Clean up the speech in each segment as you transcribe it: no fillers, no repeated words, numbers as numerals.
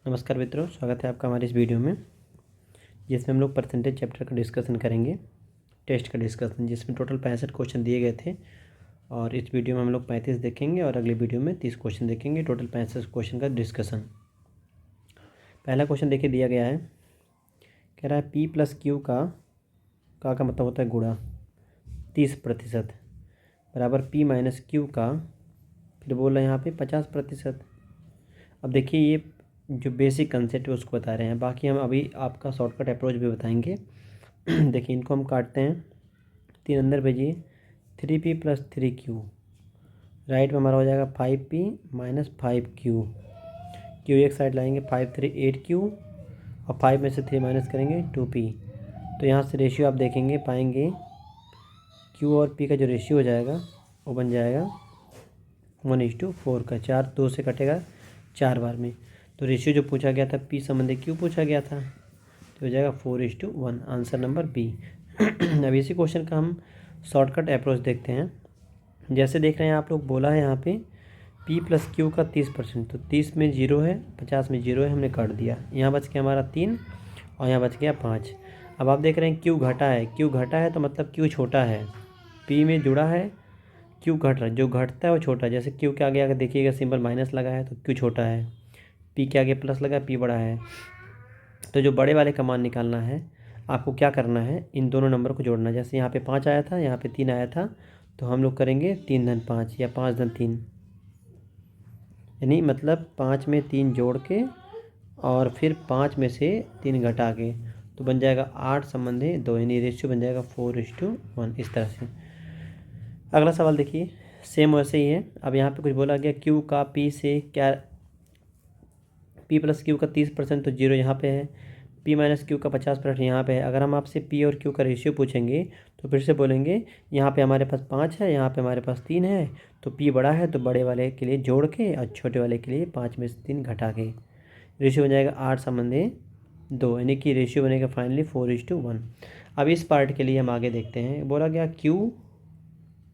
नमस्कार मित्रों, स्वागत है आपका हमारे इस वीडियो में जिसमें हम लोग परसेंटेज चैप्टर का डिस्कशन करेंगे। टेस्ट का डिस्कशन जिसमें टोटल 65 क्वेश्चन दिए गए थे और इस वीडियो में हम लोग 35 देखेंगे और अगले वीडियो में 30 क्वेश्चन देखेंगे। टोटल 65 क्वेश्चन का डिस्कशन। पहला क्वेश्चन देखिए दिया गया है, कह रहा है P प्लस क्यू का मतलब होता है गुणा 30% बराबर P माइनस क्यू का, फिर बोल रहे हैं यहाँ पे 50%। अब देखिए ये जो बेसिक कंसेप्ट है उसको बता रहे हैं, बाकी हम अभी आपका शॉर्टकट अप्रोच भी बताएंगे। देखिए इनको हम काटते हैं, 3 अंदर भेजिए, 3P प्लस 3Q, राइट में हमारा हो जाएगा 5P माइनस 5Q। क्यू एक साइड लाएंगे, 5 3 8Q और 5 में से 3 माइनस करेंगे 2P। तो यहाँ से रेशियो आप देखेंगे पाएंगे Q और P का जो रेशियो हो जाएगा वो बन जाएगा 1:4 का। 4 2 से कटेगा 4 बार में, तो रेशियो जो पूछा गया था P संबंधी Q पूछा गया था, तो हो जाएगा 4:1। Answer number B. अब इसी क्वेश्चन का हम शॉर्टकट अप्रोच देखते हैं। जैसे देख रहे हैं आप लोग, बोला है यहाँ पे P प्लस क्यू का 30%, तो 30 में 0 है, 50 में 0 है, हमने काट दिया। यहाँ बच गया हमारा 3 और यहाँ बच गया 5। अब आप देख रहे हैं Q घटा है, Q घटा है तो मतलब Q छोटा है, P में जुड़ा है, Q घट रहा है, जो घटता है वो छोटा है। जैसे Q के आगे अगर देखिएगा सिंबल माइनस लगा है तो Q छोटा है, P के आगे प्लस लगा है, P बड़ा है। तो जो बड़े वाले का मान निकालना है, आपको क्या करना है, इन दोनों नंबर को जोड़ना है। जैसे यहाँ पे 5 आया था, यहाँ पे 3 आया था, तो हम लोग करेंगे 3 धन 5 या 5 धन 3, यानी मतलब 5 में 3 जोड़ के और फिर 5 में से 3 घटा के, तो बन जाएगा 8 संबंधी 2, यानी रेशियो बन जाएगा 4:1 इस तरह से। अगला सवाल देखिए, सेम वैसे ही है। अब यहाँ पे कुछ बोला गया Q का P से क्या, P प्लस क्यू का 30%, तो 0 यहाँ पे है, P माइनस क्यू का 50% यहाँ पे है। अगर हम आपसे P और Q का रेशियो पूछेंगे तो फिर से बोलेंगे यहाँ पे हमारे पास 5 है, यहाँ पे हमारे पास 3 है, तो P बड़ा है तो बड़े वाले के लिए जोड़ के और छोटे वाले के लिए 5 में से 3 घटा के, रेशियो बन जाएगा 8 संबंधी 2, यानी कि रेशियो बनेगा फाइनली 4:1। अब इस पार्ट के लिए हम आगे देखते हैं। बोला गया Q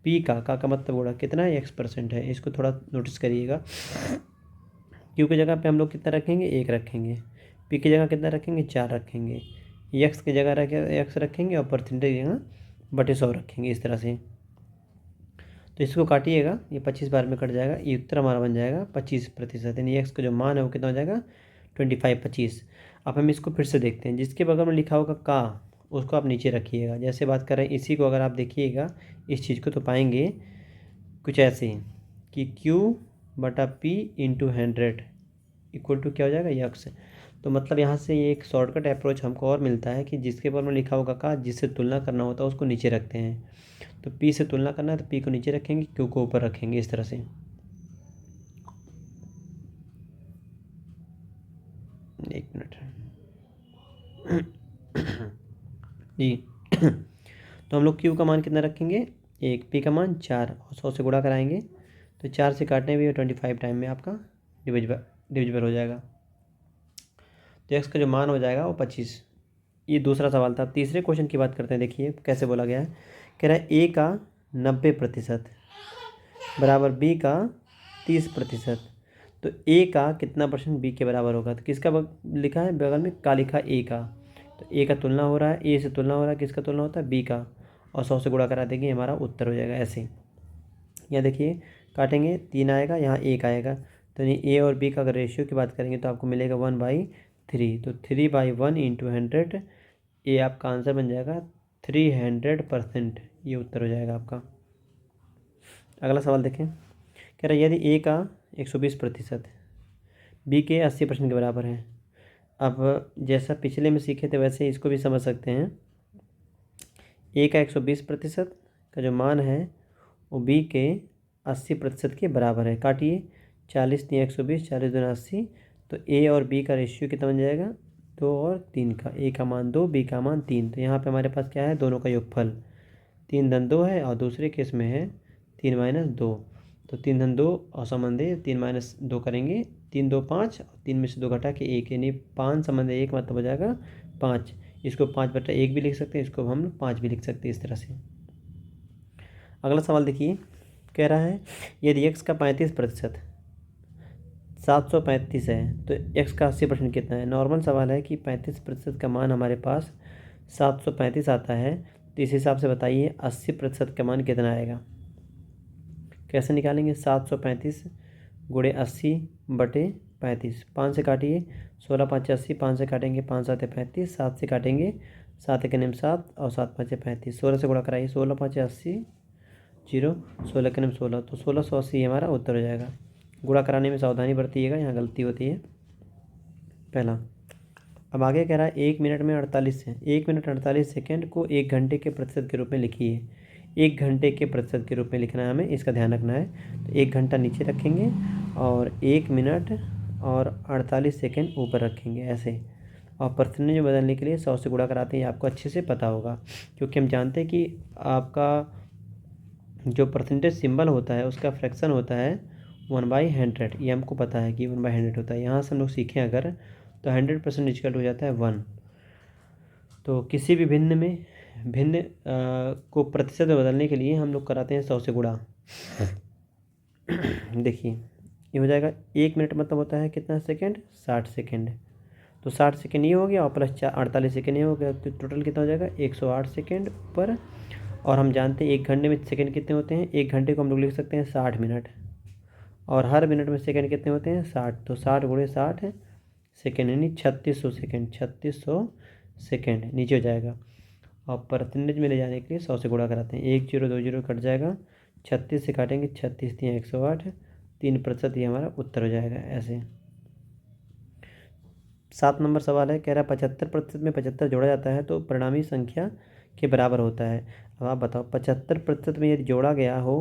P का मतलब बोला कितना है, X% है। इसको थोड़ा नोटिस करिएगा। Q की जगह पे हम लोग कितना रखेंगे, 1 रखेंगे। P की जगह कितना रखेंगे, 4 रखेंगे। X की जगह X रखेंगे और परसेंटेज की जगह 100 रखेंगे, इस तरह से। तो इसको काटिएगा, ये 25 बार में कट जाएगा, ये उत्तर हमारा बन जाएगा 25%, यानी X का जो मान है वो कितना हो जाएगा 25। अब हम इसको फिर से देखते हैं। जिसके बगल में लिखा होगा का, उसको आप नीचे रखिएगा। जैसे बात कर रहे हैं इसी को, अगर आप देखिएगा इस चीज़ को, तो पाएंगे कुछ ऐसे कि Q/P इंटू 100 इक्वल टू क्या हो जाएगा, यक्स। तो मतलब यहाँ से ये एक शॉर्टकट अप्रोच हमको और मिलता है कि जिसके बारे में लिखा होगा का, जिससे तुलना करना होता है उसको नीचे रखते हैं। तो P से तुलना करना है तो P को नीचे रखेंगे, Q को ऊपर रखेंगे, इस तरह से। एक मिनट जी। तो हम लोग Q का मान कितना रखेंगे, 1, P का मान 4 और 100 से गुणा कराएंगे, तो 4 से काटने भी 25 टाइम में आपका डिविजिबल हो जाएगा। तो X का जो मान हो जाएगा वो 25। ये दूसरा सवाल था। तीसरे क्वेश्चन की बात करते हैं। देखिए कैसे बोला गया है, कह रहा है A का 90% बराबर B का 30%, तो A का कितना परसेंट B के बराबर होगा। तो किसका लिखा है बगल में, का लिखा A का, तो A का तुलना हो रहा है, A से तुलना हो रहा है, किसका तुलना होता है, B का, और 100 से गुणा करा देंगे, हमारा उत्तर हो जाएगा। ऐसे यहाँ देखिए काटेंगे, 3 आएगा, यहाँ 1 आएगा, तो यानी A और B का अगर रेशियो की बात करेंगे तो आपको मिलेगा 1/3, तो 3/1 इंटू 100, ये आपका आंसर बन जाएगा 300%, ये उत्तर हो जाएगा आपका। अगला सवाल देखें, कह रहा है यदि A का 120% B के 80% के बराबर है। अब जैसा पिछले में सीखे थे वैसे इसको भी समझ सकते हैं। A का 120% का जो मान है वो B के 80% के बराबर है। काटिए, 40 3 120, 40 दूना 80, तो A और B का रेशियो कितना बन जाएगा, 2 और 3 का। A का मान 2, B का मान 3, तो यहाँ पे हमारे पास क्या है, दोनों का योगफल 3 धन 2 है, और दूसरे केस में है 3 माइनस 2, तो 3 धन 2 और संबंधी 3 माइनस 2 करेंगे, 3 2 5, 3 में से 2 घटा के 1, यानी 5 संबंधी 1 मतलब हो जाएगा 5। इसको 5/1 भी लिख सकते हैं, इसको हम 5 भी लिख सकते हैं, इस तरह से। अगला सवाल देखिए, कह रहा है यदि X का 35% 735 है तो x का 80% कितना है। नॉर्मल सवाल है कि 35% का मान हमारे पास 735 आता है, तो इस हिसाब से बताइए 80% का मान कितना आएगा। कैसे निकालेंगे, 735 गुणे 80/35, 5 से काटिए, 16 5 80, 5 से काटेंगे 5 7 35, 7 से काटेंगे 7 1 7 और 7 5 35, 16 से गुणा कराइए, 16 5 80 0, 16 1 16, तो 1680 हमारा उत्तर हो जाएगा। गुणा कराने में सावधानी बरतिएगा, यहाँ गलती होती है पहला। अब आगे कह रहा है 1 मिनट में 48 है, 1 मिनट 48 सेकेंड को 1 घंटे के प्रतिशत के रूप में लिखिए। 1 घंटे के प्रतिशत के रूप में लिखना है हमें, इसका ध्यान रखना है। तो 1 घंटा नीचे रखेंगे और 1 मिनट और 48 सेकेंड ऊपर रखेंगे ऐसे। और परसेंटेज में बदलने के लिए 100 से गुणा कराते हैं, आपको अच्छे से पता होगा, क्योंकि हम जानते हैं कि आपका जो परसेंटेज सिंबल होता है उसका फ्रैक्शन होता है 1/100। ये हमको पता है कि 1/100 होता है। यहाँ से हम लोग सीखें अगर तो 100% इक्वल हो जाता है 1। तो किसी भी भिन्न को प्रतिशत में बदलने के लिए हम लोग कराते हैं 100 से गुणा। देखिए ये हो जाएगा, 1 मिनट मतलब होता है कितना सेकेंड, 60 सेकेंड। तो 60 सेकेंड ये हो गया और प्लस 48 सेकेंड ये हो गया, तो टोटल कितना हो जाएगा 108 सेकेंड पर। और हम जानते हैं 1 घंटे में सेकेंड कितने होते हैं, 1 घंटे को हम लोग लिख सकते हैं 60 मिनट, और हर मिनट में सेकेंड कितने होते हैं 60, तो 60 गुणे 60 सेकेंड यानी 3600 सेकेंड, 3600 सेकेंड नीचे हो जाएगा। और परसेंटेज में ले जाने के लिए 100 से गुणा कराते हैं, 1 0 2 0 कट जाएगा, 36 से काटेंगे 36 3 108, 3% ये हमारा उत्तर हो जाएगा ऐसे। 7 नंबर सवाल है, कह रहा है 75% में 75 जोड़ा जाता है तो परिणामी संख्या के बराबर होता है। अब आप बताओ 75% में यदि जोड़ा गया हो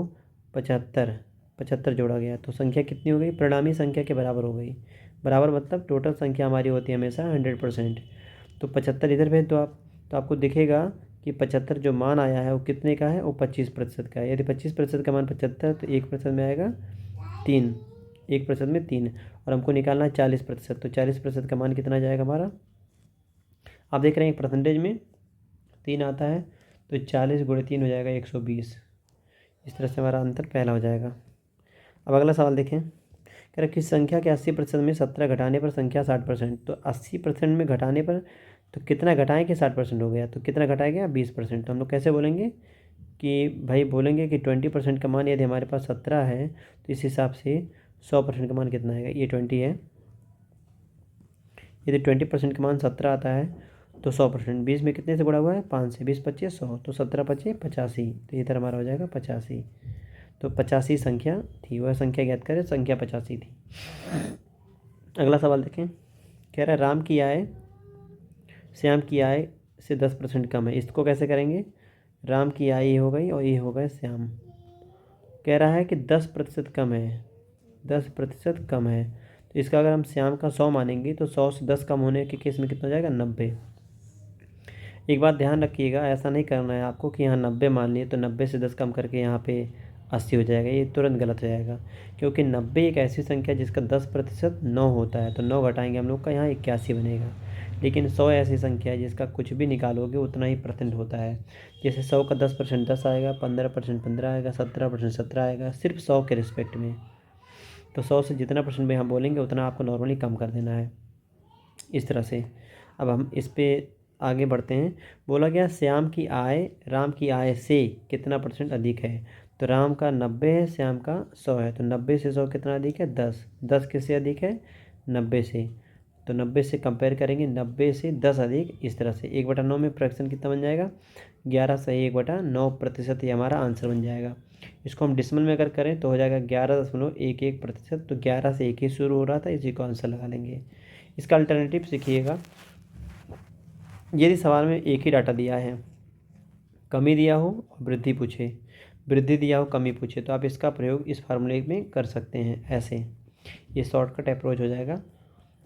75 जोड़ा गया तो संख्या कितनी हो गई, परिणामी संख्या के बराबर हो गई। बराबर मतलब टोटल संख्या हमारी होती है हमेशा 100%। तो 75 इधर भेज दो आप, तो आपको दिखेगा कि 75 जो मान आया है वो कितने का है, वो 25% का है। यदि 25% का मान 75 तो 1% में आएगा 3, 1% में 3, और हमको निकालना है 40%, तो 40% का मान कितना जाएगा हमारा। आप देख रहे हैं परसेंटेज में 3 आता है, तो 40 गुणे 3 हो जाएगा 120। इस तरह से हमारा आंसर पहला हो जाएगा। अब अगला सवाल देखें, कह रहा किस संख्या के 80% में 17 घटाने पर संख्या 60%। तो 80% में घटाने पर तो कितना घटाएं कि 60% हो गया, तो कितना घटाएगा 20%। तो हम लोग कैसे बोलेंगे कि भाई बोलेंगे कि 20% का मान यदि हमारे पास 17 है तो इस हिसाब से 100% का मान कितना आएगा, ये 20 है। यदि 20% का मान 17 आता है तो 100%, 20 में कितने से गुणा हुआ है 5 से, 20 25 100, तो 17 25 85, तो इधर हमारा हो जाएगा 85। तो 85 संख्या थी, वह संख्या ज्ञात करें, संख्या 85 थी। अगला सवाल देखें, कह रहा है राम की आय श्याम की आय से 10% कम है। इसको कैसे करेंगे, राम की आय ये हो गई और ये हो गए श्याम। कह रहा है कि 10% कम है, 10% कम है, तो इसका अगर हम श्याम का 100 मानेंगे तो 100 से 10 कम होने के केस में कितना हो जाएगा 90। एक बात ध्यान रखिएगा, ऐसा नहीं करना है आपको कि यहाँ 90 मान लिए तो 90 से 10 कम करके यहाँ पे 80 हो जाएगा, ये तुरंत गलत हो जाएगा। क्योंकि 90 एक ऐसी संख्या जिसका 10% 9 होता है, तो 9 घटाएंगे हम लोग का यहाँ 81 बनेगा। लेकिन 100 ऐसी संख्या है जिसका कुछ भी निकालोगे उतना ही परसेंट होता है। जैसे 100 का 10% 10 आएगा, 15% 15 आएगा, 17% 17 आएगा, सिर्फ 100 के रिस्पेक्ट में। तो 100 से जितना परसेंट में हम बोलेंगे उतना आपको नॉर्मली कम कर देना है, इस तरह से। अब हम इस पर आगे बढ़ते हैं। बोला गया श्याम की आय राम की आय से कितना % अधिक है। तो राम का 90 है, श्याम का 100 है, तो 90 से 100 कितना अधिक है 10। 10 किससे अधिक है 90 से, तो 90 से कंपेयर करेंगे, 90 से 10 अधिक, इस तरह से 1/9 में फ्रैक्शन कितना बन जाएगा 11 सही 1/9%, ये हमारा आंसर बन जाएगा। इसको हम डिसमल में अगर करें तो हो जाएगा 11.11%। तो 11 से 1 ही शुरू हो रहा था, इसी को आंसर लगा लेंगे। इसका अल्टरनेटिव सीखिएगा, यदि सवाल में एक ही डाटा दिया है, कमी दिया हो और वृद्धि पूछे, वृद्धि दिया हो कमी पूछे, तो आप इसका प्रयोग इस फार्मूले में कर सकते हैं ऐसे। ये शॉर्टकट अप्रोच हो जाएगा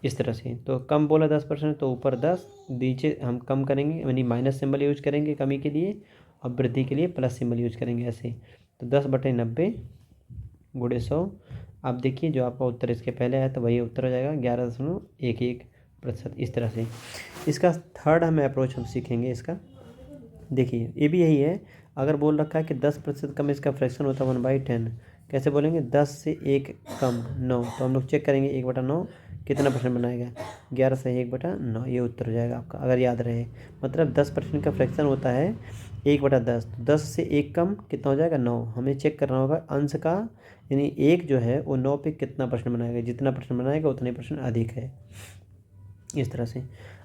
इस तरह से। तो कम बोला 10%, तो ऊपर 10, नीचे हम कम करेंगे यानी माइनस सिंबल यूज करेंगे कमी के लिए, और वृद्धि के लिए प्लस सिंबल यूज करेंगे ऐसे। तो 10/90 गुणे 100। आप देखिए जो आपका उत्तर इसके पहले आया तो वही उत्तर हो जाएगा 11.11%, इस तरह से। इसका थर्ड हम अप्रोच हम सीखेंगे इसका। देखिए ये भी यही है, अगर बोल रखा है कि 10% कम इसका फ्रैक्शन होता है 1/10, कैसे बोलेंगे, 10 से 1 कम 9, तो हम लोग चेक करेंगे 1/9 कितना परसेंट बनाएगा, 11 से 1/9, ये उत्तर हो जाएगा आपका, अगर याद रहे। मतलब 10% का फ्रैक्शन होता है 1/10, तो 10 से 1 कम कितना हो जाएगा, 9। हमें चेक करना होगा अंश का, यानी 1 जो है वो 9 पे कितना परसेंट बनाएगा, जितना परसेंट बनाएगा उतने परसेंट अधिक है, इस तरह से।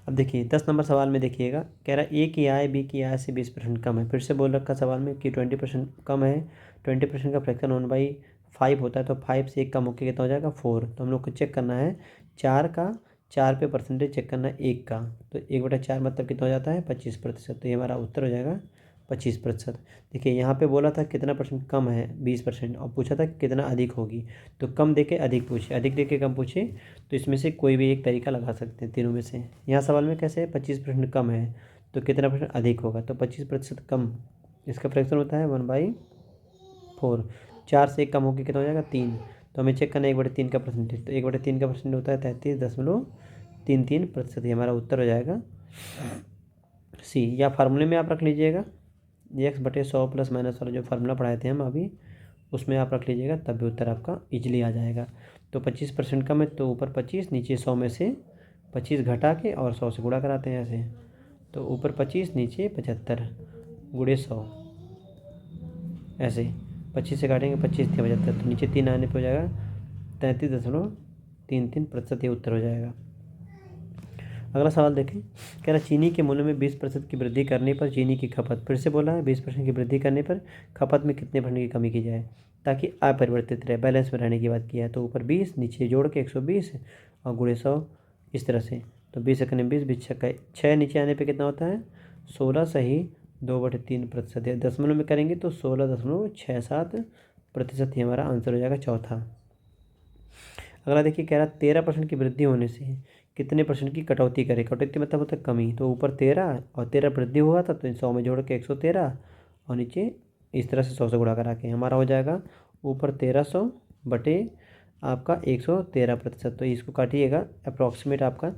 अब देखिए 10 नंबर सवाल में देखिएगा, कह रहा है ए की आय बी की आय से 20% कम है। फिर से बोल रखा सवाल में कि 20% कम है, 20% का फ्रैक्शन 1/5 होता है, तो 5 से 1 कम होकर कितना हो जाएगा, 4। तो हम लोग को चेक करना है 4 का, 4 पे परसेंटेज चेक करना है 1 का, तो 1/4 मतलब कितना हो जाता है, 25%। तो ये हमारा उत्तर हो जाएगा 25%। देखिए यहाँ पे बोला था कितना परसेंट कम है, 20%, और पूछा था कितना अधिक होगी, तो कम देके अधिक पूछे, अधिक देके कम पूछे, तो इसमें से कोई भी एक तरीका लगा सकते हैं तीनों में से। यहाँ सवाल में कैसे है, 25% कम है तो कितना परसेंट अधिक होगा, तो 25% कम, इसका फ्रैक्शन होता है 1/4। 4 से 1 कम होकर कितना हो जाएगा, 3। तो हमें चेक करना है 1/3 का परसेंटेज, तो 1/3 का परसेंट होता है 33.33%। ये हमारा उत्तर हो जाएगा सी। या फार्मूले में आप रख लीजिएगा, x/100 प्लस माइनस वाला जो फार्मूला पढ़ाए थे हम अभी, उसमें आप रख लीजिएगा, तब भी उत्तर आपका इजीली आ जाएगा। तो 25% कम है तो ऊपर 25, नीचे 100 में से 25 घटा के और 100 से गुणा कराते हैं ऐसे, तो ऊपर 25 नीचे 75 गुणे 100, ऐसे 25 से काटेंगे 25 × 75, तो नीचे 3 आने पर हो जाएगा 33.33%, ये उत्तर हो जाएगा। अगला सवाल देखें, कह रहा चीनी के मूल्य में 20% की वृद्धि करने पर चीनी की खपत, फिर से बोला है 20% की वृद्धि करने पर खपत में कितने % की कमी की जाए ताकि अपरिवर्तित रहे, बैलेंस में रहने की बात किया है। तो ऊपर 20 नीचे जोड़ के 120 और गुणे 100, इस तरह से। तो 20 × 20 20 6 नीचे आने पर कितना होता है, 16 सही 2/3%। या दशमलव में करेंगे तो 16.67%, ये हमारा आंसर हो जाएगा चौथा। अगला देखिए, कह रहा 13% की वृद्धि होने से कितने % की कटौती करें, कटौती मतलब होता है कमी, तो ऊपर 13 और 13 वृद्धि हुआ था तो 100 में जोड़ के 113 और नीचे इस तरह से 100 से गुणा करा के हमारा हो जाएगा ऊपर 1300 बटे आपका 113%। तो इसको काटिएगा, अप्रॉक्सीमेट आपका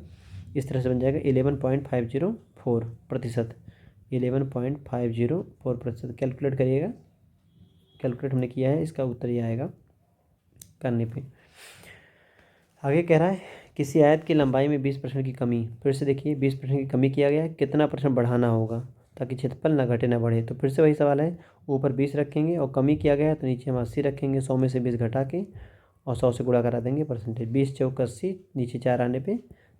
इस तरह से बन जाएगा 11.504%, 11.504%। कैलकुलेट करिएगा, कैलकुलेट हमने किया है, इसका उत्तर ही आएगा करने पे। आगे कह रहा है किसी आयत की लंबाई में 20% की कमी, फिर से देखिए 20% की कमी किया गया है, कितना % बढ़ाना होगा ताकि क्षेत्रफल ना घटे ना बढ़े। तो फिर से वही सवाल है, ऊपर 20 रखेंगे और कमी किया गया है तो नीचे हम 80 रखेंगे, 100 में से 20 घटा के और 100 से गुणा करा देंगे परसेंटेज, 20 × 80, नीचे 4 आने पे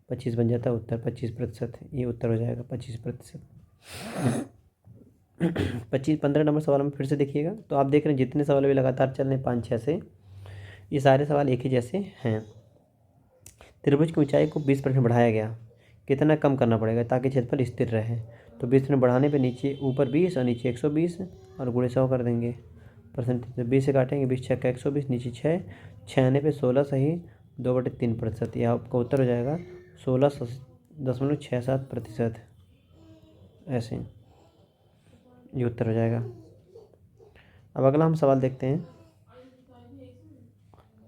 25 बन जाता है उत्तर, 25%, ये उत्तर हो जाएगा 25%। 15 नंबर सवाल में फिर से देखिएगा, तो आप देख रहे हैं जितने सवाल भी लगातार चल रहे हैं 5-6 से, ये सारे सवाल एक ही जैसे हैं। त्रिभुज की ऊंचाई को 20% बढ़ाया गया, कितना कम करना पड़ेगा ताकि क्षेत्रफल स्थिर रहे, तो 20% बढ़ाने पे नीचे ऊपर 20 और नीचे 120 और गुणे 100 कर देंगे परसेंटेज, तो 20 से काटेंगे 20 × 6 = 120, नीचे 6 आने पे 16 सही 2/3%, यह आपका उत्तर हो जाएगा 16.67%, ऐसे ये उत्तर हो जाएगा। अब अगला हम सवाल देखते हैं,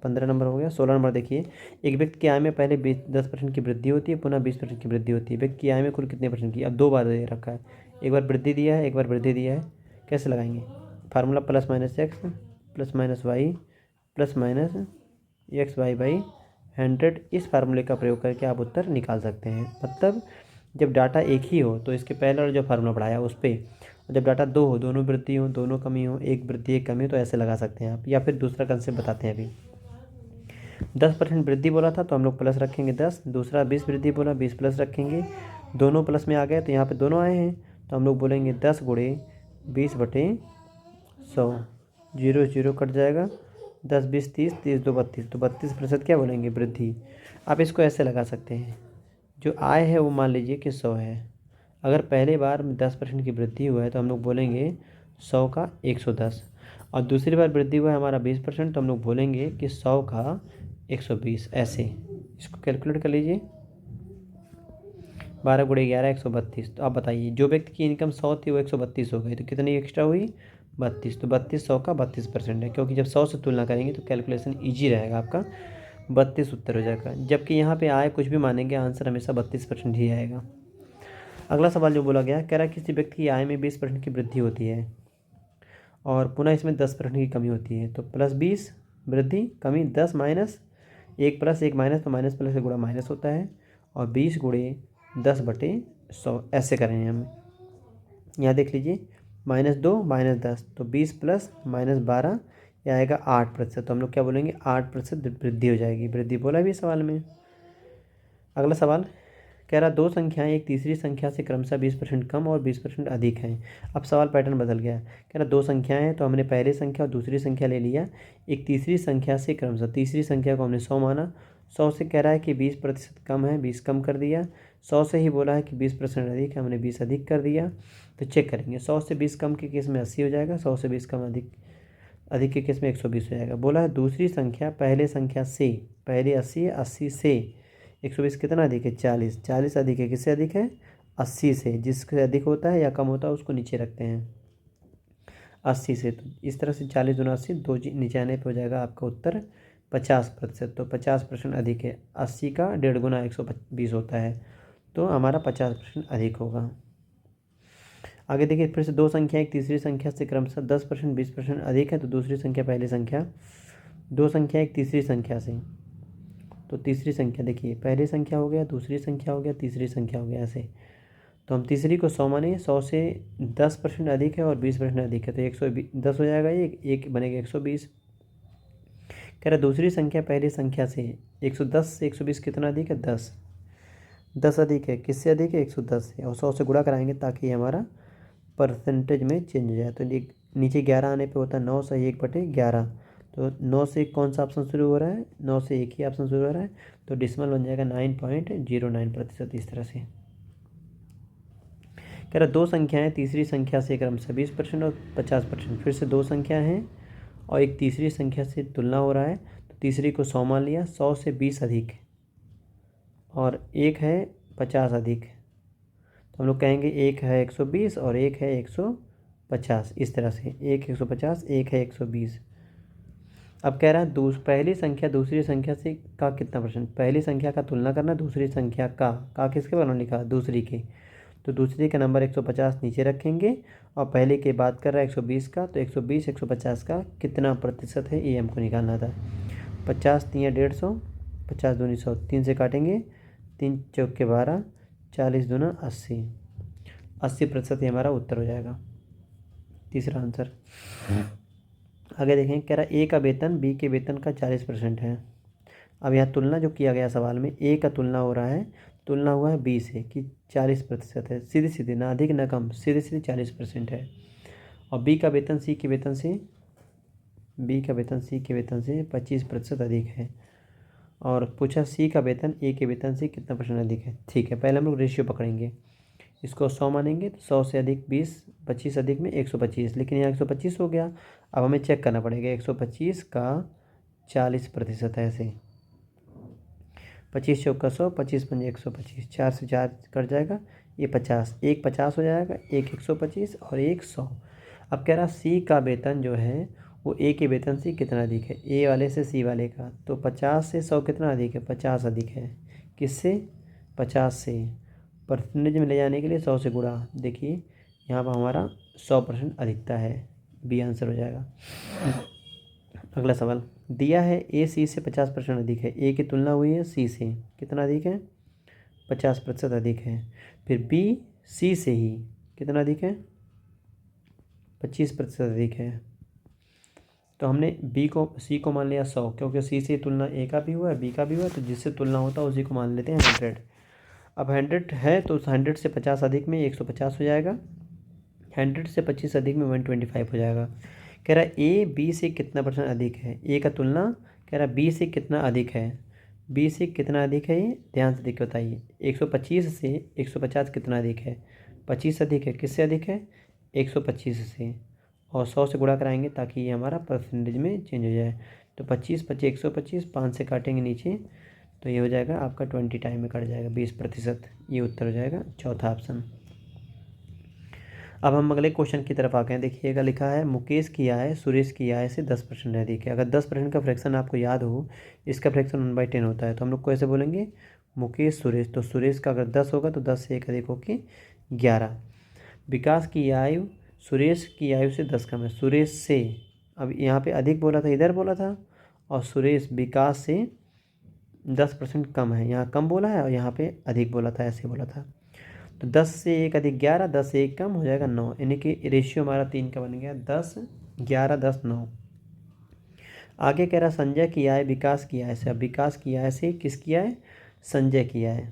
15 नंबर हो गया। 16 नंबर देखिए, एक व्यक्ति की आय में पहले 10% की वृद्धि होती है, पुनः 20% की वृद्धि होती है, व्यक्ति की आय में कुल कितने % की, अब 2 बार दे रखा है, एक बार वृद्धि दिया है, एक बार वृद्धि दिया है, कैसे लगाएंगे, फार्मूला +-(x +-y +-xy/100), इस फार्मूले का प्रयोग करके आप उत्तर निकाल सकते हैं। मतलब जब डाटा एक ही हो तो इसके पहले वाला जो फार्मूला पढ़ाया उस पर, जब डाटा 2 हो, दोनों वृद्धि हो दोनों कमी हो, एक वृद्धि एक कमी हो, तो ऐसे लगा सकते हैं आप, या फिर दूसरा कंसेप्ट बताते हैं अभी। 10% वृद्धि बोला था तो हम लोग प्लस रखेंगे 10, दूसरा 20 वृद्धि बोला 20 प्लस रखेंगे, दोनों प्लस में आ गए तो यहाँ पे दोनों आए हैं तो हम लोग बोलेंगे 10 × 20/100, 0 0 कट जाएगा, 10 20 30 30 2 32, तो 32% क्या बोलेंगे वृद्धि। आप इसको ऐसे लगा सकते हैं, जो आय है वो मान लीजिए कि 100 है, अगर पहले बार में 10% की वृद्धि हुआ है तो हम लोग बोलेंगे 100 का 110, और दूसरी बार वृद्धि हुआ है हमारा 20% तो हम लोग बोलेंगे कि 100 का 120, ऐसे इसको कैलकुलेट कर लीजिए, 12 × 11 132। तो आप बताइए जो व्यक्ति की इनकम 100 थी वो 132 हो गई, तो कितनी एक्स्ट्रा हुई 32, तो 32 100 का 32% है, क्योंकि जब 100 से तुलना करेंगे तो कैलकुलेशन ईजी रहेगा आपका, 32 उत्तर हो जाएगा। जबकि यहाँ पे आए कुछ भी मानेंगे आंसर हमेशा 32% ही आएगा। अगला सवाल जो बोला गया, कह रहा है किसी व्यक्ति की आय में 20% की वृद्धि होती है और पुनः इसमें 10% की कमी होती है। तो +20 वृद्धि कमी 10 माइनस 1 प्लस 1 माइनस, तो माइनस प्लस से गुणा माइनस होता है, और 20 गुणे 10/100 ऐसे करेंगे हम। यहाँ देख लीजिए -2 -10, तो 20 प्लस -12 यह आएगा 8%। तो हम लोग क्या बोलेंगे 8% वृद्धि हो जाएगी। वृद्धि बोला भी सवाल में। अगला सवाल कह रहा दो संख्याएं एक तीसरी संख्या से क्रमशः 20% कम और 20% अधिक हैं। अब सवाल पैटर्न बदल गया। कह रहा दो संख्याएं हैं, तो हमने पहली संख्या और दूसरी संख्या ले लिया। एक तीसरी संख्या से क्रमशः, तीसरी संख्या को हमने 100 माना। 100 से कह रहा है कि 20% कम है, 20 कम कर दिया। 100 से ही बोला है कि 20% अधिक है, हमने 20 अधिक कर दिया। तो चेक करेंगे। 100 से 20 कम के केस में 80 हो जाएगा, 100 से 20 कम अधिक के केस में 120 हो जाएगा। बोला है दूसरी संख्या पहले संख्या से, पहले 80 है, 80 से 120 कितना अधिक है 40, 40 अधिक है, किससे अधिक है 80 से। जिससे अधिक होता है या कम होता है उसको नीचे रखते हैं 80 से। तो इस तरह से 40 × 80 दो नीचे आने पर हो जाएगा आपका उत्तर 50%। तो 50% अधिक है। 80 का 1.5 गुना 120 होता है, तो हमारा 50% अधिक होगा। आगे देखिए फिर से दो संख्या एक तीसरी संख्या से क्रमशः 10% 20% अधिक है, तो दूसरी संख्या पहली संख्या। दो संख्या एक तीसरी संख्या से, तो तीसरी संख्या देखिए पहली संख्या हो गया, दूसरी संख्या हो गया, तीसरी संख्या हो गया ऐसे। तो हम तीसरी को 100 माने, 100 से 10% अधिक है और 20% अधिक है, तो 110 हो जाएगा। ये एक बनेगा 120। कह रहा दूसरी संख्या पहली संख्या से 110 से 120 कितना अधिक है 10, 10 अधिक है, किससे अधिक है 110 से, और 100 से गुणा कराएंगे ताकि हमारा परसेंटेज में चेंज हो जाए। तो नीचे 11 आने पे होता है 9 से 1/11। तो 9 से कौन सा ऑप्शन शुरू हो रहा है, 9 से एक ही ऑप्शन शुरू हो रहा है, तो डिसमल बन जाएगा 9.09%। इस तरह से कह रहा दो संख्याएं तीसरी संख्या से क्रमशः 20% और 50%। फिर से दो संख्या हैं और एक तीसरी संख्या से तुलना हो रहा है, तो तीसरी को 100 मान लिया, 100 से 20 अधिक और एक है 50 अधिक। तो हम लोग कहेंगे एक है 120 और एक है 150। इस तरह से एक 150, एक है 120। अब कह रहा है पहली संख्या दूसरी संख्या से का कितना %। पहली संख्या का तुलना करना, दूसरी संख्या का किसके बारे में लिखा दूसरी के, तो दूसरी का नंबर 150 नीचे रखेंगे और पहले की बात कर रहा है 120 का, तो 120 150 का कितना प्रतिशत है ये हमको निकालना था। 50 3 150, 50 दूनी 100, 3 से काटेंगे, 3 चौके 12, 40 दूना 80, 80% ही हमारा उत्तर हो जाएगा, तीसरा आंसर। आगे देखें कह रहा ए का वेतन बी के वेतन का 40% है। अब यहाँ तुलना जो किया गया सवाल में, ए का तुलना हो रहा है, तुलना हुआ है बी से कि 40% है, सीधी सीधी ना अधिक ना कम, सीधी सीधी 40% है। और बी का वेतन सी के वेतन से, बी का वेतन सी के वेतन से 25% अधिक है। और पूछा सी का वेतन ए के वेतन से कितना % अधिक है। ठीक है, पहले हम लोग रेशियो पकड़ेंगे, इसको 100 मानेंगे तो 100 से अधिक 20, 25 अधिक में 125, लेकिन यहाँ 125 हो गया। अब हमें चेक करना पड़ेगा 125 का 40% है ऐसे, 25 चौका 100, 25 पंजे 125, 4 से 4 कट जाएगा, ये 50, एक 50 हो जाएगा, एक 125 और एक 100। अब कह रहा सी का वेतन जो है वो ए के वेतन से कितना अधिक है, ए वाले से सी वाले का, तो 50 से 100 कितना अधिक है 50 अधिक है, किससे 50 से। परसेंटेज में ले जाने के लिए 100 से गुणा, देखिए यहाँ पर हमारा 100% अधिकता है, बी आंसर हो जाएगा। अगला सवाल दिया है ए सी से 50% अधिक है, ए की तुलना हुई है सी से, कितना अधिक है 50% अधिक है। फिर बी सी से ही कितना अधिक है 25% अधिक है। तो हमने बी को सी को मान लिया 100, क्योंकि सी से तुलना ए का भी हुआ है बी का भी हुआ है, तो जिससे तुलना होता है उसी को मान लेते हैं 100। अब 100 है तो 100 से 50 अधिक में 150 हो जाएगा, 100 से 25 अधिक में 125 हो जाएगा। कह रहा है ए बी से कितना % अधिक है, ए का तुलना कह रहा है बी से कितना अधिक है, बी से कितना अधिक है ये ध्यान से देख बताइए। 125 से 150 कितना अधिक है 25 अधिक है, किससे अधिक है 125 से, और 100 से गुणा कराएंगे ताकि ये हमारा परसेंटेज में चेंज हो जाए। तो 25 25 125, 5 से काटेंगे नीचे, तो ये हो जाएगा आपका 20 टाइम में कट जाएगा 20%। ये उत्तर हो जाएगा चौथा ऑप्शन। अब हम अगले क्वेश्चन की तरफ आ गए। देखिएगा लिखा है मुकेश की आय सुरेश की आय से 10% अधिक है। अगर 10% का फ्रैक्शन आपको याद हो, इसका फ्रैक्शन 1/10 होता है, तो हम लोग को ऐसे बोलेंगे मुकेश सुरेश, तो सुरेश का अगर 10 होगा तो 10 से 1 अधिक होके 11। विकास की आय सुरेश की आयु से 10 कम है। सुरेश से, अब यहाँ पे अधिक बोला था, इधर बोला था, और सुरेश विकास से 10% कम है, यहाँ कम बोला है और यहाँ पे अधिक बोला था, ऐसे बोला था। तो 10 से 1 अधिक 11, 10 से 1 कम हो जाएगा 9, यानी कि रेशियो हमारा 3 का बन गया, 10 11 10 9। आगे कह रहा संजय की आय विकास की आय से। अब विकास की आय से किसकी आय? संजय की आय।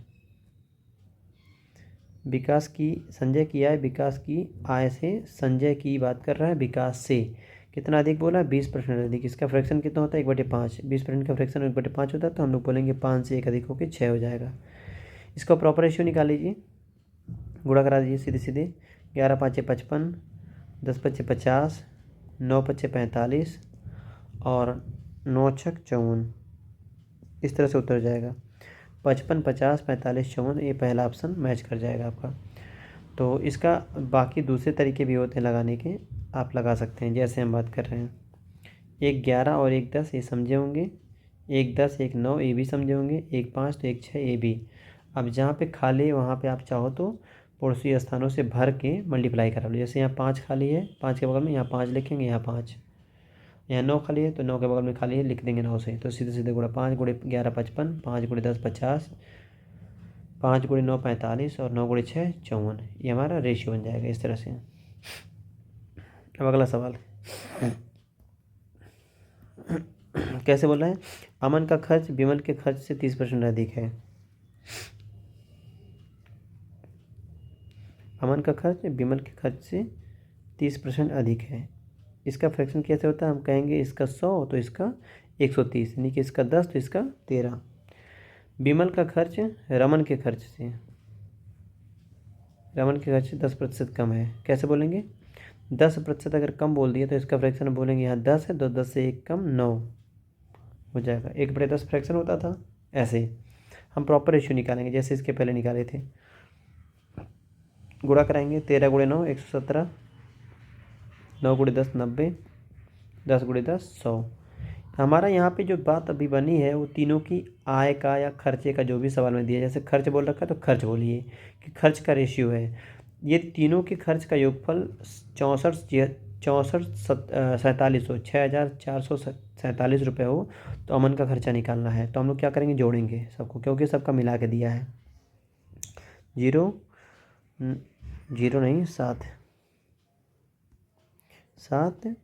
विकास की, संजय की आय विकास की आय से, संजय की बात कर रहा है विकास से। कितना अधिक बोला? 20% अधिक। इसका फ्रैक्शन कितना होता है? 1/5। 20% का फ्रैक्शन 1/5 होता है, तो हम लोग बोलेंगे 5 से 1 अधिक होकर 6 हो जाएगा। इसका प्रॉपर रेशियो निकाल लीजिए, गुणा करा दीजिए सीधे सीधे। 11 5 55, 10 5 50, 9 5 45 और 9 6 54। इस तरह से उत्तर हो जाएगा 55 50 45 54। ये पहला ऑप्शन मैच कर जाएगा आपका। तो इसका बाकी दूसरे तरीके भी होते हैं लगाने के, आप लगा सकते हैं जैसे हम बात कर रहे हैं। 1 11 और 1 10 ये समझे होंगे, 1 10 1 9 ये भी समझे होंगे, 1 5 तो 1 6 ये भी। अब जहाँ पे खाली है वहाँ पे आप चाहो तो पड़ोसी स्थानों से भर के मल्टीप्लाई करा लो। जैसे यहाँ 5 खाली है, 5 के बगल में यहाँ 5 लिखेंगे, यहाँ 5, यहाँ 9 खाली है तो 9 के बगल में खाली है, लिख देंगे 9 से। तो सीधे सीधे गुणा 5 गुणे 11 55, 5 गुणे 10 50, 5 गुणे 9 45 और 9 गुणे 6 54। ये हमारा रेशियो बन जाएगा इस तरह से। अब अगला सवाल कैसे बोल रहा है? अमन का खर्च विमल के खर्च से 30% अधिक है। अमन का खर्च विमल के खर्च से 30% अधिक है। इसका फ्रैक्शन कैसे होता है? हम कहेंगे इसका 100 तो इसका 130, यानी कि इसका 10 तो इसका 13। विमल का खर्च रमन के खर्च से, रमन के खर्च से 10% कम है। कैसे बोलेंगे? 10% अगर कम बोल दिया तो इसका फ्रैक्शन बोलेंगे यहाँ 10 है तो 10 से 1 कम 9 हो जाएगा। 1/10 फ्रैक्शन होता था। ऐसे हम प्रॉपर रेशियो निकालेंगे जैसे इसके पहले निकाले थे। गुणा कराएंगे, 13 गुणे 9 117, 9 गुणे 10 90, 10 गुणे 10 100। हमारा यहाँ पे जो बात अभी बनी है वो तीनों की आय का या खर्चे का, जो भी सवाल में दिया, जैसे खर्च बोल रखा है तो खर्च बोलिए कि खर्च का रेशियो है। ये तीनों के खर्च का योगफल 6,47 रुपये हो तो अमन का खर्चा निकालना है। तो हम लोग क्या करेंगे? जोड़ेंगे सबको, क्योंकि सबका मिला के दिया है। 0 0 नहीं 7 7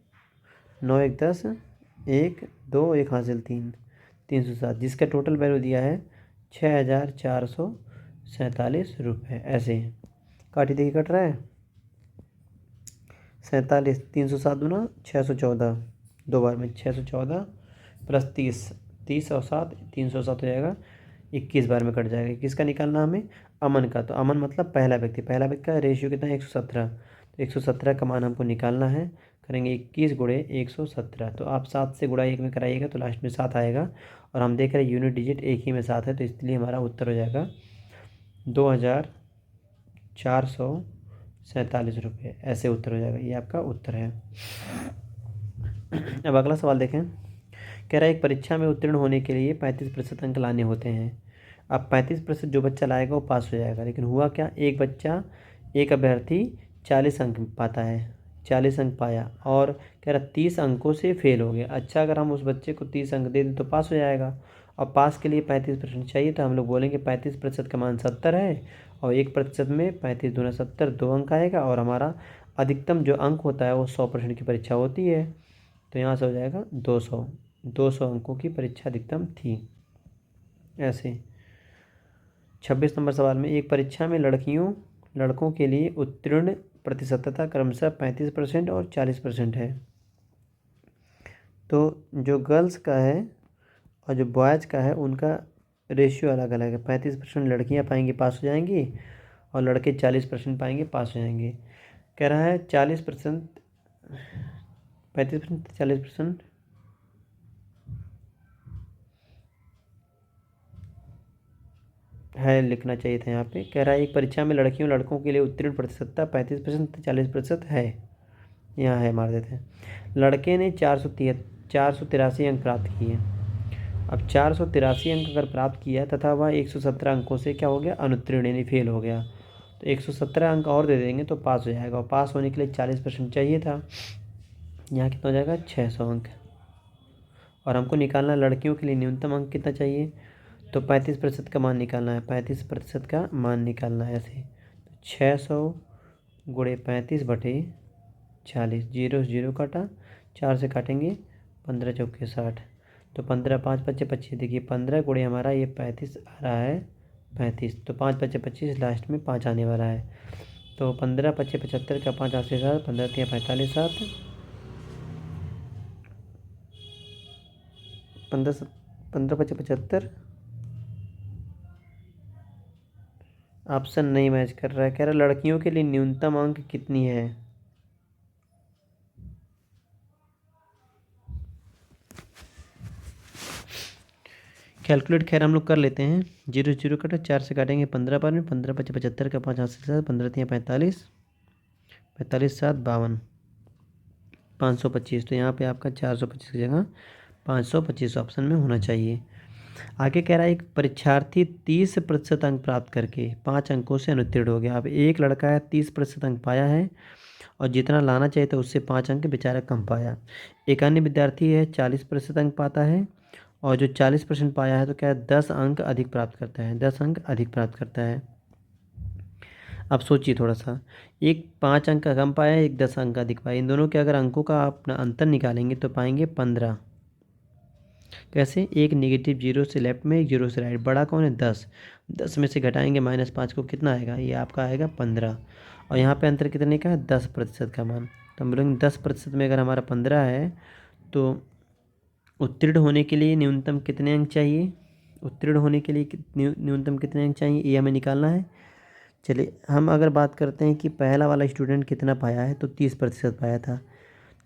9 1 10 1 2 1 हासिल 3 307, जिसका टोटल वैल्यू दिया है 6,447 रुपये। ऐसे काटी देखिए कट रहा है 47, 307 दूना 614, 2 बार में 614 प्लस 30, 30 और 7 307 हो जाएगा, 21 बार में कट जाएगा। किसका निकालना हमें? अमन का। तो अमन मतलब पहला व्यक्ति, पहला व्यक्ति का रेशियो कितना है? 117। तो 117 का मान हमको निकालना है। करेंगे 21 गुणे 117। तो आप 7 से गुणा 1 में कराइएगा तो लास्ट में 7 आएगा, और हम देख रहे हैं यूनिट डिजिट एक ही में 7 है, तो इसलिए हमारा उत्तर हो जाएगा 2,447 रुपये। ऐसे उत्तर हो जाएगा, ये आपका उत्तर है। अब अगला सवाल देखें। कह रहा है एक परीक्षा में उत्तीर्ण होने के लिए 35% अंक लाने होते हैं। अब 35% जो बच्चा लाएगा वो पास हो जाएगा, लेकिन हुआ क्या? एक अभ्यर्थी 40 अंक पाता है, 40 अंक पाया और कह रहा 30 अंकों से फेल हो गया। अच्छा, अगर हम उस बच्चे को 30 अंक दे दें तो पास हो जाएगा। और पास के लिए 35% चाहिए, तो हम लोग बोलेंगे 35% का मान 70 है, और 1% में 35 दूना 70 2 अंक आएगा, और हमारा अधिकतम जो अंक होता है वो 100% की परीक्षा होती है, तो यहाँ से हो जाएगा 200 अंकों की परीक्षा अधिकतम थी। ऐसे 26 नंबर सवाल में, एक परीक्षा में लड़कों के लिए उत्तीर्ण प्रतिशतता क्रमशः 35% और 40% है। तो जो गर्ल्स का है और जो बॉयज़ का है उनका रेशियो अलग अलग है। 35% लड़कियां पाएंगी पास हो जाएंगी, और लड़के 40% पाएंगे पास हो जाएंगे। कह रहा है 40%, 35% 40% है, लिखना चाहिए था यहाँ पे। कह रहा है एक परीक्षा में लड़कों के लिए उत्तीर्ण प्रतिशतता 35% 40% है, यहाँ है, मार देते हैं। लड़के ने 483 अंक प्राप्त किए। अब 483 अंक अगर प्राप्त किया तथा वह 117 अंकों से क्या हो गया? अनुत्तीर्ण यानी फेल हो गया, तो 117 अंक और दे देंगे तो पास हो जाएगा, और पास होने के लिए 40% चाहिए था। यहाँ कितना हो जाएगा 600 अंक। और हमको निकालना लड़कियों के लिए न्यूनतम अंक कितना चाहिए, तो 35% का मान निकालना है, 35% का मान निकालना है ऐसे। 600 गुणे 35/40, जीरो जीरो काटा, 4 से काटेंगे, 15 चौके 60, तो 15 5 पच्चे 25, देखिए 15 गुणे हमारा ये 35 आ रहा है 35, तो 5 पच्चे 25, लास्ट में 5 आने वाला है। तो 15 पच्चे 75 का 5 8 से 7, 15 3 45 7, 15 पच्चे 75। ऑप्शन नहीं मैच कर रहा है, कह रहा लड़कियों के लिए न्यूनतम अंक कितनी है। कैलकुलेट खैर हम लोग कर लेते हैं, जीरो जीरो कटा, 4 से काटेंगे 15 पर में, 15 पच्चे 75 का 5 8 से 7, 15 3 45, 45 7 52, 525। तो यहाँ पे आपका 425 की जगह 525 ऑप्शन में होना चाहिए। आगे कह रहा है एक परीक्षार्थी 30% अंक प्राप्त करके 5 अंकों से अनुत्तीर्ण हो गया। अब एक लड़का है 30% अंक पाया है और जितना लाना चाहिए था उससे 5 अंक बेचारा कम पाया। एक अन्य विद्यार्थी है 40% अंक पाता है और जो 40% पाया है तो क्या है 10 अंक अधिक प्राप्त करता है, 10 अंक अधिक प्राप्त करता है। अब सोचिए थोड़ा सा, एक 5 अंक का कम पाया है, एक 10 अंक अधिक पाया, इन दोनों के अगर अंकों का अपना अंतर निकालेंगे तो पाएंगे 15। कैसे, एक नेगेटिव जीरो से लेफ्ट में, एक जीरो से राइट, बड़ा कौन है 10, 10 में से घटाएंगे -5 को, कितना आएगा, ये आपका आएगा 15। और यहाँ पे अंतर कितने का है 10% का मान। तो हम बोलेंगे 10% में अगर हमारा 15 है तो उत्तीर्ण होने के लिए न्यूनतम कितने अंक चाहिए, उत्तीर्ण होने के लिए न्यूनतम कितने अंक चाहिए, ये हमें निकालना है। चलिए हम अगर बात करते हैं कि पहला वाला स्टूडेंट कितना पाया है, तो 30% पाया था।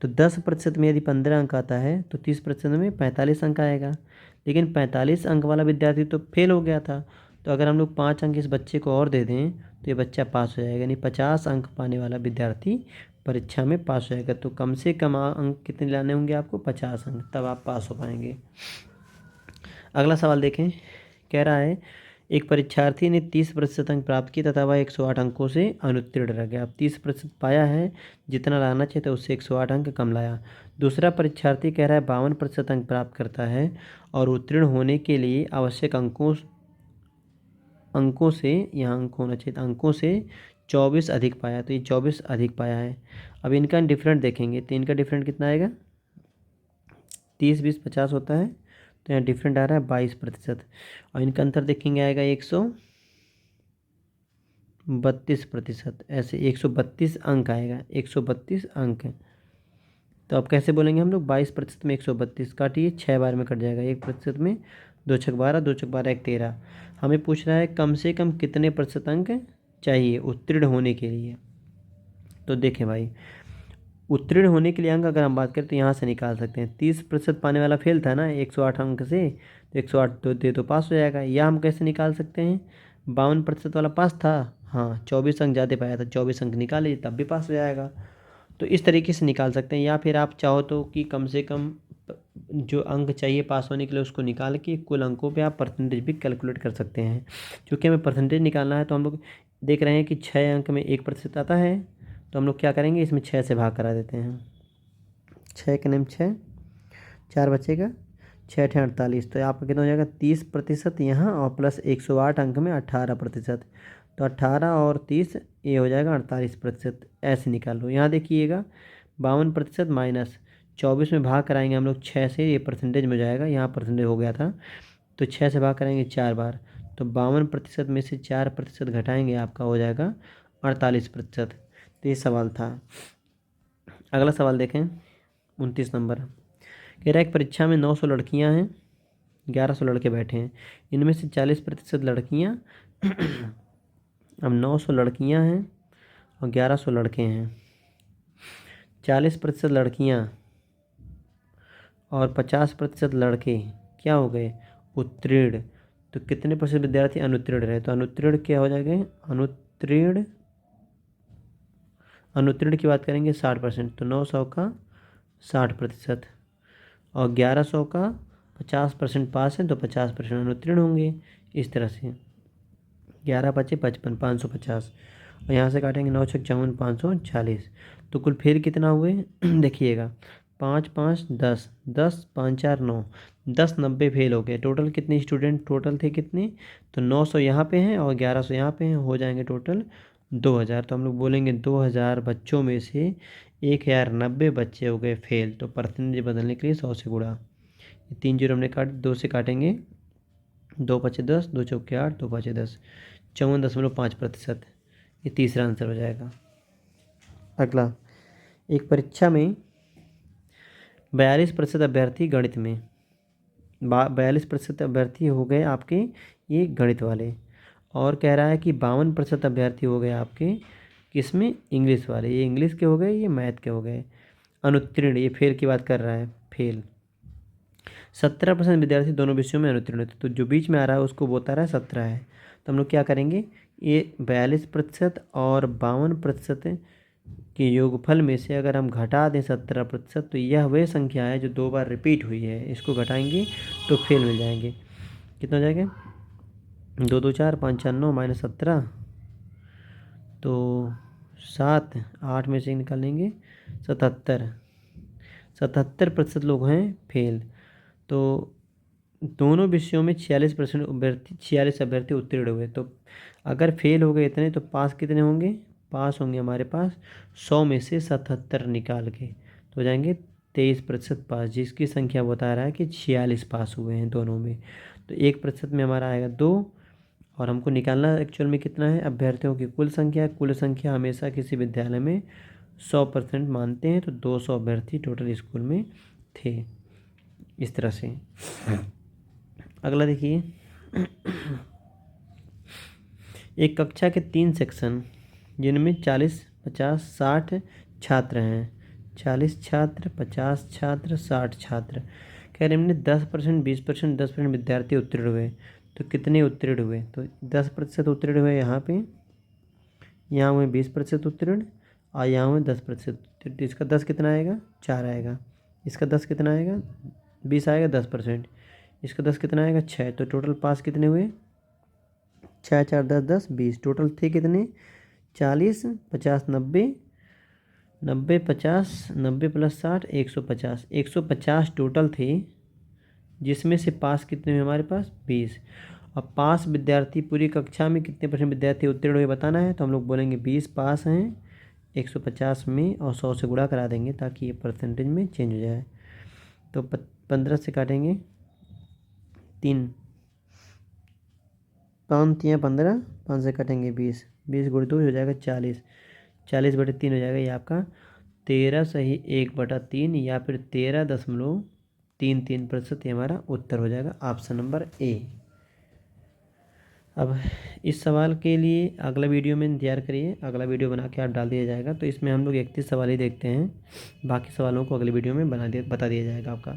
तो 10% में यदि 15 अंक आता है तो 30% में 45 अंक आएगा। लेकिन 45 अंक वाला विद्यार्थी तो फेल हो गया था, तो अगर हम लोग 5 अंक इस बच्चे को और दे दें तो ये बच्चा पास हो जाएगा, यानी 50 अंक पाने वाला विद्यार्थी परीक्षा में पास हो जाएगा। तो कम से कम अंक कितने लाने होंगे आपको, 50 अंक, तब आप पास हो पाएंगे। अगला सवाल देखें, कह रहा है एक परीक्षार्थी ने 30% अंक प्राप्त किए तथा वह 108 अंकों से अनुत्तीर्ण रह गया। अब 30% पाया है, जितना लाना चाहिए था उससे 108 अंक कम लाया। दूसरा परीक्षार्थी कह रहा है 52% अंक प्राप्त करता है और उत्तीर्ण होने के लिए आवश्यक अंकों से, यहाँ अंक होना चाहिए था, अंकों से 24 अधिक पाया, तो ये 24 अधिक पाया है। अब इनका डिफरेंट देखेंगे तो इनका डिफरेंट कितना आएगा, 30 20 50 होता है, तो यहाँ डिफरेंट आ रहा है 22%। और इनका अंतर देखेंगे आएगा 132%, ऐसे 132 अंक आएगा, 132 अंक। तो अब कैसे बोलेंगे हम लोग, 22% में 132 काटिए, 6 बार में कट जाएगा, 1% में 2 छक 12, 2 छक 12 1 13। हमें पूछ रहा है कम से कम कितने प्रतिशत अंक चाहिए उत्तीर्ण होने के लिए। तो देखें भाई, उत्तीर्ण होने के लिए अंक अगर हम बात करें तो यहाँ से निकाल सकते हैं। 30% पाने वाला फेल था ना 108 अंक से, तो 108 तो दे तो पास हो जाएगा। या हम कैसे निकाल सकते हैं, 52% वाला पास था, हाँ 24 अंक ज़्यादा पाया था, 24 अंक निकाल लीजिए तब भी पास हो जाएगा। तो इस तरीके से निकाल सकते हैं। या फिर आप चाहो तो कि कम से कम जो अंक चाहिए पास होने के लिए उसको निकाल के कुल अंकों पे आप परसेंटेज भी कैलकुलेट कर सकते हैं। क्योंकि हमें परसेंटेज निकालना है तो हम लोग देख रहे हैं कि 6 अंक में 1% आता है, तो हम लोग क्या करेंगे, इसमें 6 से भाग करा देते हैं। 6 के नेम 6, 4 बचेगा, 6 × 48, तो आपका कितना हो जाएगा 30% यहाँ, और प्लस 108 अंक में 18%, तो 18 और 30 ये हो जाएगा 48%। ऐसे निकाल लो। यहाँ देखिएगा 52% माइनस 24 में भाग कराएंगे हम लोग 6 से, ये परसेंटेज में हो जाएगा, यहाँ परसेंटेज हो गया था, तो 6 से भाग कराएंगे 4 बार, तो 52% में से 4% घटाएंगे आपका हो जाएगा 48%। तो ये सवाल था। अगला सवाल देखें, 29 नंबर। कह रहा है एक परीक्षा में 900 लड़कियां हैं, 1100 लड़के बैठे हैं, इनमें से 40% लड़कियां अब 900 लड़कियां हैं और 1100 लड़के हैं, 40% लड़कियां और 50% लड़के क्या हो गए, उत्तीर्ण। तो कितने % विद्यार्थी अनुत्तीर्ण रहे, तो अनुत्तीर्ण क्या हो जाएगा, अनुत्तीर्ण की बात करेंगे 60%, तो 900 का 60%, और 1100 का 50% पास है, तो 50% अनुत्तीर्ण होंगे। इस तरह से 11 × 5 = 55, 550। और यहाँ से काटेंगे 9 छक 54 540। तो कुल फेल कितना हुए देखिएगा, 5 5 10, 10 5 4 9, 10 90 फेल हो गए। टोटल कितने स्टूडेंट टोटल थे कितने, तो 900 यहाँ पे हैं और 1100 यहाँ पे हैं, हो जाएंगे टोटल 2000। तो हम लोग बोलेंगे 2000 बच्चों में से 1090 बच्चे हो गए फेल। तो परसेंटेज बदलने के लिए 100 से गुणा, 3 जीरो हमने काट 2 से काटेंगे, 2 पचे 10, 2 चौके 8, 2 पाँचे 10, 54.5%। ये तीसरा आंसर हो जाएगा। अगला, एक परीक्षा में 42% अभ्यर्थी गणित में 42% अभ्यर्थी हो गए आपके ये गणित वाले, और कह रहा है कि 52% अभ्यर्थी हो गए आपके किसमें, इंग्लिश वाले। ये इंग्लिश के हो गए, ये मैथ के हो गए। अनुत्तीर्ण, ये फेल की बात कर रहा है, फेल। 17% विद्यार्थी दोनों विषयों में अनुत्तीर्ण होते, तो जो बीच में आ रहा है उसको बता रहा है 17 है। तो हम लोग क्या करेंगे, ये 42% और 52% के योगफल में से अगर हम घटा दें 17%, तो यह वह संख्या है जो 2 बार रिपीट हुई है। इसको घटाएंगे तो फेल मिल जाएंगे। कितना हो जाएगा, 2 2 4 5 4 9 माइनस 17, तो 7 8 में से निकालेंगे 77% लोग हैं फेल। तो दोनों विषयों में 46 अभ्यर्थी उत्तीर्ण हुए। तो अगर फेल हो गए इतने, तो पास कितने होंगे, पास होंगे हमारे पास 100 में से 77 निकाल के, तो हो जाएंगे 23% पास, जिसकी संख्या बता रहा है कि 46 पास हुए हैं दोनों में। तो 1% में हमारा आएगा 2, और हमको निकालना एक्चुअल में कितना है, अभ्यर्थियों की कुल संख्या। कुल संख्या हमेशा किसी विद्यालय में 100% मानते हैं, तो 200 अभ्यर्थी टोटल स्कूल में थे। इस तरह से। अगला देखिए, एक कक्षा के 3 सेक्शन जिनमें 40 50 60 छात्र हैं, 40 छात्र 50 छात्र 60 छात्र, कह रहे हमने 10% 20% 10% विद्यार्थी उत्तीर्ण हुए। तो कितने उत्तीर्ण हुए, तो 10% उत्तीर्ण हुए यहाँ पे, यहाँ हुए 20% उत्तीर्ण, और यहाँ हुए 10% उत्तीर्ण। तो इसका 10 कितना आएगा, 4 आएगा। इसका 10 कितना आएगा, 20 आएगा 10%। इसका 10 कितना आएगा, 6। तो टोटल पास कितने हुए, 6 4 10 10 20। टोटल थे कितने, 40 50 90, 90 50, 90 प्लस 60 150, 150 टोटल थे, जिसमें से पास कितने हुए हमारे पास 20। अब पास विद्यार्थी पूरी कक्षा में कितने % विद्यार्थी उत्तीर्ण हुए बताना है। तो हम लोग बोलेंगे 20 पास हैं 150 में, और 100 से गुणा करा देंगे ताकि ये परसेंटेज में चेंज हो जाए। तो 15 से काटेंगे 3, 5 या 15, 5 से काटेंगे 20, 20 गुणे 2 हो जाएगा 40, 40/3 हो जाएगा। ये आपका 13 सही 1/3 या फिर 13.33% ये हमारा उत्तर हो जाएगा, ऑप्शन नंबर ए। अब इस सवाल के लिए अगला वीडियो में इंतजार करिए, अगला वीडियो बना के आप डाल दिया जाएगा। तो इसमें हम लोग 31 सवाल ही देखते हैं, बाकी सवालों को अगले वीडियो में बता दिया जाएगा आपका।